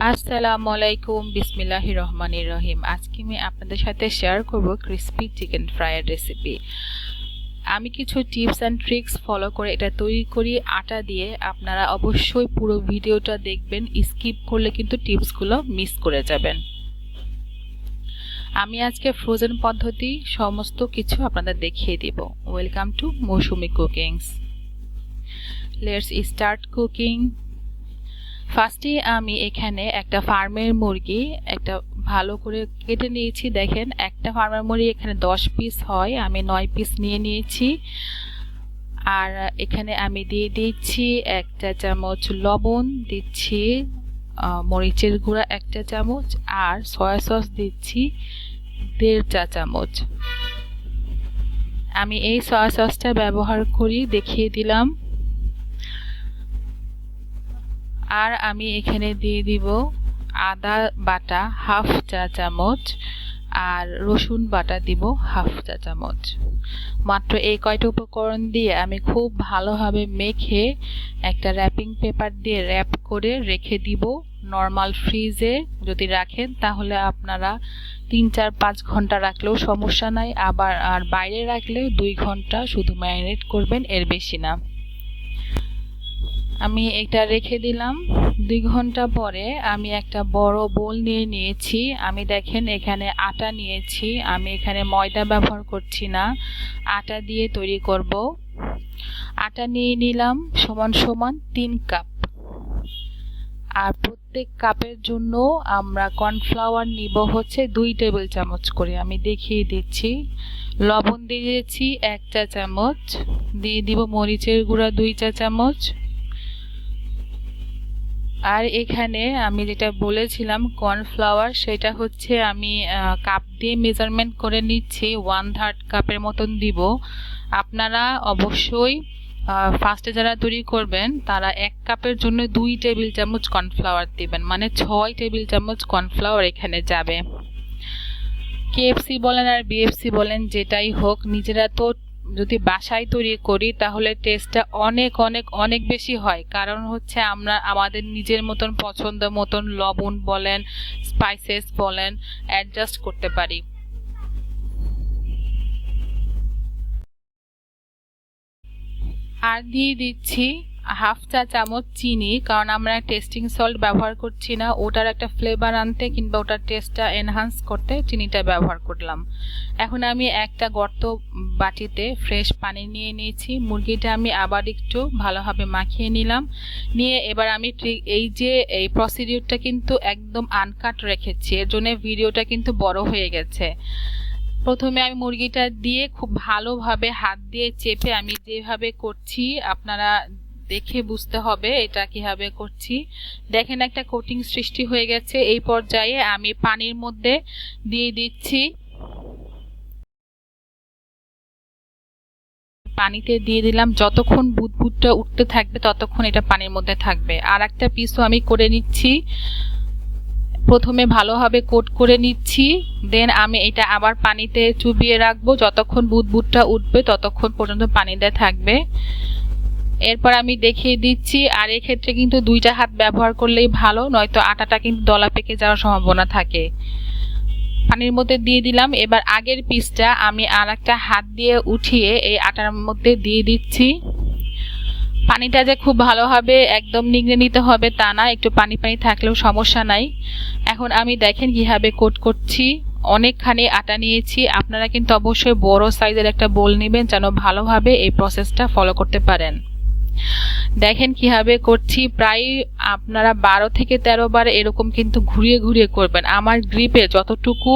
আসসালামু আলাইকুম বিসমিল্লাহির রহমানির রহিম। আজকে আমি আপনাদের সাথে শেয়ার করব ক্রিস্পি চিকেন ফ্রাইয়ের রেসিপি। আমি কিছু টিপস অ্যান্ড ট্রিক্স ফলো করে এটা তৈরি করি আটা দিয়ে। আপনারা অবশ্যই পুরো ভিডিওটা দেখবেন, স্কিপ করলে কিন্তু টিপসগুলো মিস করে যাবেন। আমি আজকে ফ্রোজেন পদ্ধতি সমস্ত কিছু আপনাদের দেখিয়ে দিব। Welcome to Mousumi cookings. Let's start cooking. ফার্স্টে আমি এখানে একটা ফার্মের মুরগি একটা ভালো করে কেটে নিয়েছি। দেখেন, একটা ফার্মের মুরগি এখানে 10 পিস হয়, আমি 9 পিস নিয়ে নিয়েছি। আর এখানে আমি দিয়ে দিচ্ছি 1 চা চামচ লবণ, দিচ্ছি মরিচের গুঁড়া 1 চা চামচ, আর সয়া সস দিচ্ছি 1.5 চা চামচ। আমি এই সয়া সসটা ব্যবহার করি, দেখিয়ে দিলাম। আর আমি এখানে দিয়ে দিব আদা বাটা 1/2 চা চামচ আর রসুন বাটা দিব 1/2 চা চামচ। মাত্র এই কয়টা উপকরণ দিয়ে আমি খুব ভালোভাবে মেখে একটা র্যাপিং পেপার দিয়ে র্যাপ করে রেখে দিব নর্মাল ফ্রিজে। যদি রাখেন তাহলে আপনারা 3, 4, 5 ঘন্টা রাখলেও সমস্যা নাই, আবার আর বাইরে রাখলে 2 ঘন্টা শুধু ম্যারিনেট করবেন, এর বেশি না। আমি এটা রেখে দিলাম। 2 ঘন্টা পরে আমি একটা বড় বোল নিয়ে নিয়েছি। আমি দেখেন এখানে আটা নিয়েছি, আমি এখানে ময়দা ব্যবহার করছি না, আটা দিয়ে তৈরি করব। আটা নিয়ে নিলাম সমান সমান 3 কাপ। আর প্রত্যেক কাপের জন্য আমরা কর্নফ্লাওয়ার নিব হচ্ছে 2 টেবিল চামচ করে। আমি দেখিয়ে দিচ্ছি। লবণ দিয়েছি 1 চা চামচ, দিয়ে দিব মরিচের গুঁড়া 2 চা চামচ। আর এখানে আমি যেটা বলেছিলাম কর্নফ্লাওয়ার, সেটা হচ্ছে আমি কাপ দিয়ে মেজারমেন্ট করে নিচ্ছি, 1/3 কাপের মতন দিব। আপনারা অবশ্যই ফার্স্টে যারা তৈরি করবেন তারা 1 কাপের জন্য 2 টেবিল চামচ কর্নফ্লাওয়ার দিবেন, মানে 6 টেবিল চামচ কর্নফ্লাওয়ার এখানে যাবে। কেএফসি বলেন আর বিএফসি বলেন, যেটাই হোক, নিজেরা তো যদি বাসায় তৈরি করি তাহলে টেস্টটা অনেক অনেক অনেক বেশি হয়। কারণ হচ্ছে আমরা আমাদের নিজের মতন পছন্দ মতন লবণ বলেন, স্পাইসেস বলেন, অ্যাডজাস্ট করতে পারি। আর দিয়ে দিচ্ছি 1/2 চা চামচ চিনি, কারণ আমরা টেস্টিং সল্ট ব্যবহার করছি না, ওটার একটা ফ্লেভার আনতে কিংবা ওটার টেস্টটা এনহান্স করতে চিনিটা ব্যবহার করলাম। এখন আমি একটা গর্ত বাটিতে ফ্রেশ পানি নিয়ে নিয়েছি। মুরগিটা আমি আবার একটু ভালোভাবে মাখিয়ে নিলাম। নিয়ে এবার আমি এই প্রসিডিউরটা কিন্তু একদম আনকাট রেখেছি, এর জন্য ভিডিওটা কিন্তু বড় হয়ে গেছে। প্রথমে আমি মুরগিটা দিয়ে খুব ভালোভাবে হাত দিয়ে চেপে আমি যেভাবে করছি আপনারা দেখে বুঝতে হবে এটা কিভাবে করছি। দেখেন একটা কোটিং সৃষ্টি হয়ে গেছে। এই পর্যায়ে আমি পানির মধ্যে দিয়ে দিচ্ছি, পানিতে দিয়ে দিলাম। যতক্ষণ বুদবুদটা উঠতে থাকবে ততক্ষণ এটা পানির মধ্যে থাকবে। আর একটা পিসও আমি করে নিচ্ছি, প্রথমে ভালোভাবে কোট করে নিচ্ছি, দেন আমি এটা আবার পানিতে চুবিয়ে রাখবো। যতক্ষণ বুদবুদটা উঠবে ততক্ষণ পর্যন্ত পানিতে থাকবে। এরপর আমি দেখিয়ে দিচ্ছি। আর এক্ষেত্রে কিন্তু 2টা হাত ব্যবহার করলেই ভালো, নয়তো আটাটা কিন্তু দলা পেকে যাওয়ার সম্ভাবনা থাকে। পানির মধ্যে দিয়ে দিলাম। এবার আগের পিসটা আমি আর একটা হাত দিয়ে উঠিয়ে এই আটার মধ্যে দিয়ে দিচ্ছি। পানিটা যে খুব ভালোভাবে একদম নিংড়ে নিতে হবে তা না, একটু পানি পানি থাকলেও সমস্যা নাই। এখন আমি দেখেন কিভাবে কোট করছি। অনেকখানি আটা নিয়েছি, আপনারা কিন্তু অবশ্যই বড় সাইজের একটা বোল নেবেন যেন ভালোভাবে এই প্রসেসটা ফলো করতে পারেন। দেখেন কিভাবে করছি, প্রায় আপনারা 12 থেকে 13 বার এরকম কিন্তু ঘুরিয়ে ঘুরিয়ে করবেন। আমার গ্রিপে যতটুকু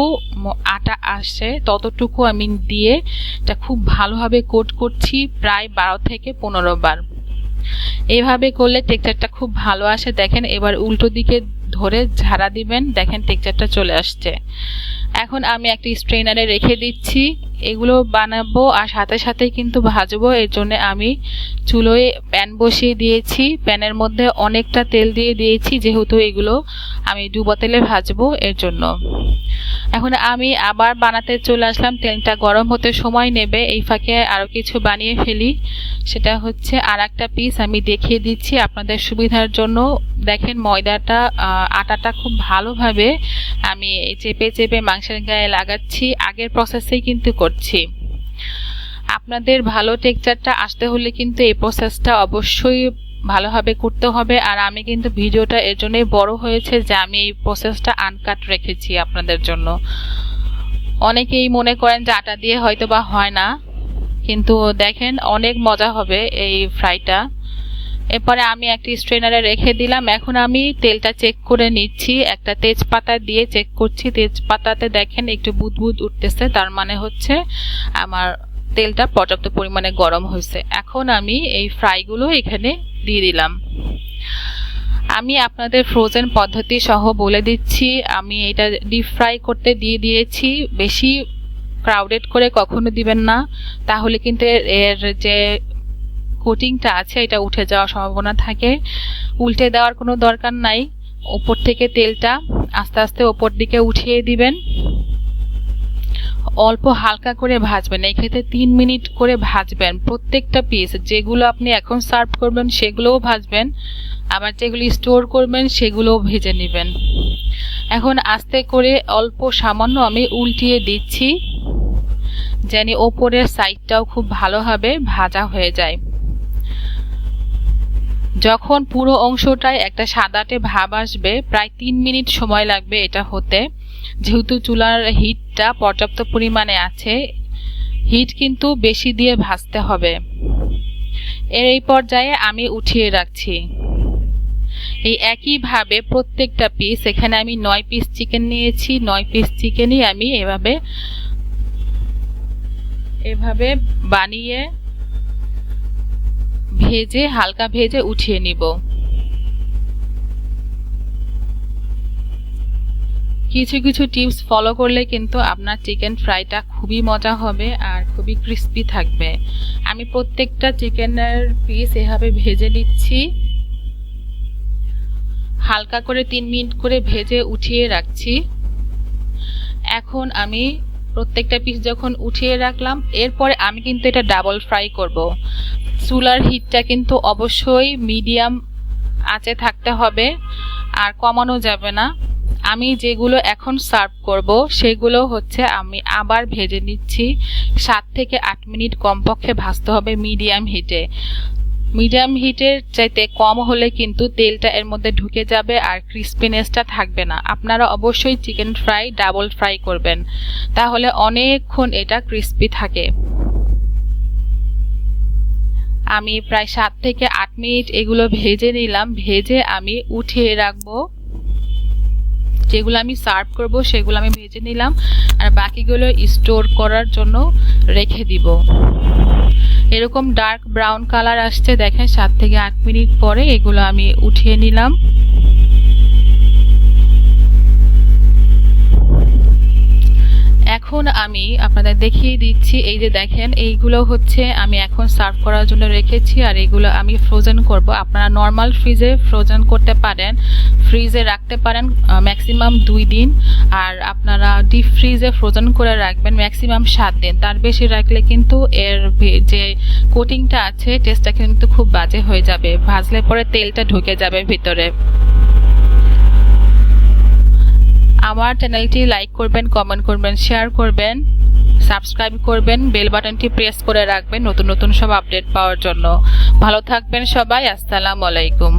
আটা আসে ততটুকু আমি দিয়ে এটা খুব ভালোভাবে কোট করছি, প্রায় 12 থেকে 15 বার। এইভাবে করলে টেক্সচারটা খুব ভালো আসে। দেখেন এবার উল্টো দিকে ধরে ঝাড়া দিবেন, দেখেন টেক্সচারটা চলে আসছে। এখন আমি একটা স্ট্রেনারে রেখে দিচ্ছি। এগুলো বানাবো আর সাথে সাথে কিন্তু ভাজবো। এর জন্য আমি চুলোয় প্যান বসিয়ে দিয়েছি। প্যানের মধ্যে অনেকটা তেল দিয়ে দিয়েছি, যেহেতু এগুলো আমি ডুবো তেলে ভাজবো এর জন্য। এখন আমি আবার বানাতে চলে আসলাম। তেলটা গরম হতে সময় নেবে, এই ফাঁকে আরও কিছু বানিয়ে ফেলি। সেটা হচ্ছে আর একটা পিস আমি দেখিয়ে দিচ্ছি আপনাদের সুবিধার জন্য। দেখেন ময়দাটা আটাটা খুব ভালোভাবে আমি চেপে চেপে মাংসের গায়ে লাগাচ্ছি। আগের প্রসেসেই কিন্তু করছি। আপনাদের ভালো টেক্সচারটা আসতে হলে কিন্তু এই প্রসেসটা অবশ্যই ভালোভাবে করতে হবে। আর আমি কিন্তু ভিডিওটা এর জন্যই বড় হয়েছে যে আমি এই প্রসেসটা আনকাট রেখেছি আপনাদের জন্য। অনেকেই মনে করেন যে আটা দিয়ে হয়তো বা হয় না, কিন্তু দেখেন অনেক মজা হবে এই ফ্রাইটা। এরপরে আমি একটা স্ট্রেনারে রেখে দিলাম। এখন আমি তেলটা চেক করে নিচ্ছি, একটা তেজপাতা দিয়ে চেক করছি। তেজপাতাতে দেখেন একটু বুদবুদ উঠতেছে, তার মানে হচ্ছে আমার তেলটা পর্যাপ্ত পরিমাণে গরম হয়েছে। এখন আমি এই ফ্রাইগুলো এখানে দিয়ে দিলাম। আমি আপনাদের ফ্রোজেন পদ্ধতি সহ বলে দিচ্ছি। আমি এটা ডিপ ফ্রাই করতে দিয়ে দিয়েছি। বেশি ক্রাউডেড করে কখনো দিবেন না, তাহলে কিন্তু এর যে কোটিংটা আছে এটা উঠে যাওয়ার সম্ভাবনা থাকে। উল্টে দেওয়ার কোনো দরকার নাই। উপর থেকে তেলটা আস্তে আস্তে ওপর দিকে উঠিয়ে দিবেন। অল্প হালকা করে ভাজবেন। এই ক্ষেত্রে 3 মিনিট করে ভাজবেন প্রত্যেকটা পিস। যেগুলো আপনি এখন সার্ভ করবেন সেগুলোও ভাজবেন, আবার যেগুলো স্টোর করবেন সেগুলোও ভেজে নেবেন। এখন আস্তে করে অল্প সামান্য আমি উল্টিয়ে দিচ্ছি, যেন ওপরের সাইডটাও খুব ভালোভাবে ভাজা হয়ে যায়। যখন পুরো অংশটায় একটা সাদাটে ভাব আসবে, প্রায় 3 মিনিট সময় লাগবে এটা হতে। যেহেতু চুলার হিটটা পর্যাপ্ত পরিমাণে আছে, হিট কিন্তু বেশি দিয়ে ভাজতে হবে। এই পর্যায়ে আমি উঠিয়ে রাখছি। এই একইভাবে প্রত্যেকটা পিস, এখানে আমি 9 পিস চিকেন নিয়েছি। 9 পিস চিকেনই আমি এভাবে বানিয়ে ভেজে হালকা ভেজে উঠিয়ে নিব। কিছু কিছু টিপস ফলো করলে কিন্তু আপনার চিকেন ফ্রাইটা খুবই মজা হবে আর খুবই ক্রিস্পি থাকবে। আমি প্রত্যেকটা চিকেনের পিস এভাবে ভেজে নিচ্ছি। হালকা করে 3 মিনিট করে ভেজে উঠিয়ে রাখছি। এখন আমি প্রত্যেকটা পিস যখন উঠিয়ে রাখলাম, এরপরে আমি কিন্তু এটা ডাবল ফ্রাই করব। চুলার হিটটা কিন্তু অবশ্যই মিডিয়াম আঁচে থাকতে হবে, আর কমানো যাবে না। আমি যেগুলো এখন সার্ভ করব সেগুলো হচ্ছে আমি আবার ভেজে নিচ্ছি। 7 থেকে 8 মিনিট কমপক্ষে ভাজতে হবে মিডিয়াম হিটে। মিডিয়াম হিটের চাইতে কম হলে কিন্তু তেলটা এর মধ্যে ঢুকে যাবে আর ক্রিস্পিনেসটা থাকবে না। আপনারা অবশ্যই চিকেন ফ্রাই ডাবল ফ্রাই করবেন, তাহলে অনেকক্ষণ এটা ক্রিস্পি থাকে। আমি প্রায় 7 থেকে 8 মিনিট এগুলো ভেজে নিলাম। ভেজে আমি উঠিয়ে রাখবো। যেগুলো আমি সার্ভ করব সেগুলো আমি ভেজে নিলাম, আর বাকিগুলো স্টোর করার জন্য রেখে দিব। এরকম ডার্ক ব্রাউন কালার আসছে দেখেন। 7 থেকে 8 মিনিট পরে এগুলো আমি উঠিয়ে নিলাম। এখন আমি আপনাদের দেখিয়ে দিচ্ছি। এই যে দেখেন, এইগুলো হচ্ছে আমি এখন সার্ভ করার জন্য রেখেছি, আর এগুলো আমি ফ্রোজেন করব। আপনারা নর্মাল ফ্রিজে ফ্রোজেন করতে পারেন, ফ্রিজে রাখতে পারেন ম্যাক্সিমাম 2 দিন, আর আপনারা ডিপ ফ্রিজে ফ্রোজেন করে রাখবেন ম্যাক্সিমাম 7 দিন। তার বেশি রাখলে কিন্তু এর যে কোটিংটা আছে টেস্টটা কিন্তু খুব বাজে হয়ে যাবে। ভাজলে পরে তেলটা ঢুকে যাবে ভিতরে। আমার চ্যানেলটি লাইক করবেন, কমেন্ট করবেন, শেয়ার করবেন, সাবস্ক্রাইব করবেন, বেল বাটনটি প্রেস করে রাখবেন নতুন নতুন সব আপডেট পাওয়ার জন্য। ভালো থাকবেন সবাই। আসসালামু আলাইকুম।